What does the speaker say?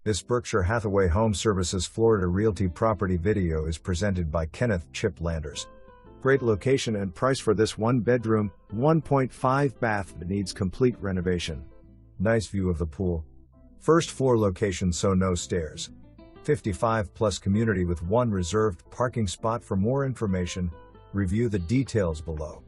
This Berkshire Hathaway HomeServices Florida Realty property video is presented by Kenneth, Chiplanders. Great location and price for this 1-bedroom, 1.5 bath that needs complete renovation. Nice view of the pool. First floor location, so no stairs. 55+ community with 1 reserved parking spot. For more information, review the details below.